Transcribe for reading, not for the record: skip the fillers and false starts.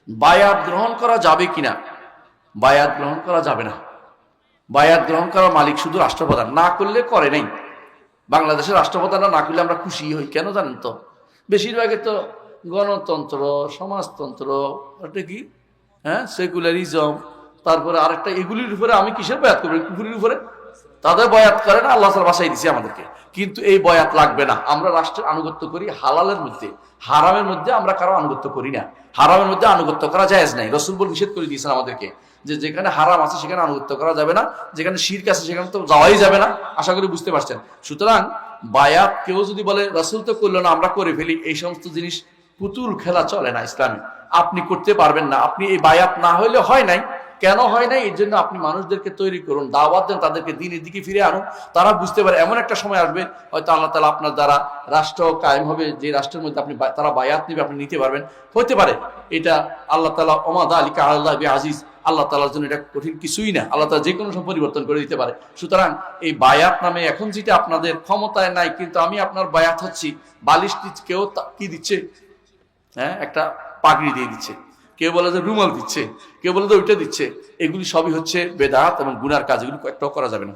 বায়াত গ্রহণ করা যাবে কিনা? বায়াত গ্রহণ করা যাবে না। বায়াত গ্রহণ করা মালিক শুধু রাষ্ট্রপ্রধান, না করলে করে নাই। বাংলাদেশের রাষ্ট্রপ্রধানরা না করলে আমরা খুশি হই কেন জানেন তো? বেশিরভাগে তো গণতন্ত্র, সমাজতন্ত্র, এটা কি, হ্যাঁ, সেকুলারিজম, তারপরে আরেকটা, এগুলির উপরে আমি কিসের বয়াত করবো? কুফুরির উপরে। তাদের বয়াত করে না, আল্লাহ তাআলা বাসাই দিছে আমাদেরকে। কিন্তু এই বয়াত লাগবে না। আমরা রাষ্ট্রের আনুগত্য করি হালালের মধ্যে, হারামের মধ্যে আমরা কারো আনুগত্য করি না। হারামের মধ্যে আনুগত্য করা জায়েজ নাই। রাসূল বল নিষেধ করে দিয়েছেন আমাদেরকে যে যেখানে হারাম আছে সেখানে আনুগত্য করা যাবে না, যেখানে শিরক আছে সেখানে তো যাওয়াই যাবে না। আশা করি বুঝতে পারছেন। সুতরাং বায়াত কেউ যদি বলে রাসূল তো করলো না আমরা করে ফেলি, এই সমস্ত জিনিস পুতুল খেলা চলে না ইসলামে। আপনি করতে পারবেন না। আপনি এই বায়াত না হইলে হয় নাই। কেন হয় নাই? এর জন্য আপনি মানুষদেরকে তৈরি করুন, দাওয়াত দেন, তাদেরকে দ্বীনের দিকে ফিরে আনুন। তারা বুঝতে পারে এমন একটা সময় আসবে হয়তো আল্লাহ তাআলা আপনার দ্বারা রাষ্ট্র কায়েম হবে, যে রাষ্ট্রের মধ্যে আপনি তারা বায়াত নেবে, আপনি নিতে পারবেন। হতে পারে এটা আল্লাহ তাআলা ওমা যালিকা আলাল্লাহি বিআজিজ, আল্লাহ তাআলার জন্য এটা কঠিন কিছুই না। আল্লাহ তাআলা যে কোনো সময় পরিবর্তন করে দিতে পারে। সুতরাং এই বায়াত নামে এখন যেটা আপনাদের ক্ষমতায় নাই, কিন্তু আমি আপনার বায়াত হচ্ছি, বালিশ কেউ কি দিচ্ছে, হ্যাঁ, একটা পাগড়ি দিয়ে দিচ্ছে, কেউ বলে যে রুমাল দিচ্ছে, কেউ বলে যে ওইটা দিচ্ছে। এগুলি সবই হচ্ছে বেদাত এবং গুনার কাজ, এগুলি একটাও করা যাবে না।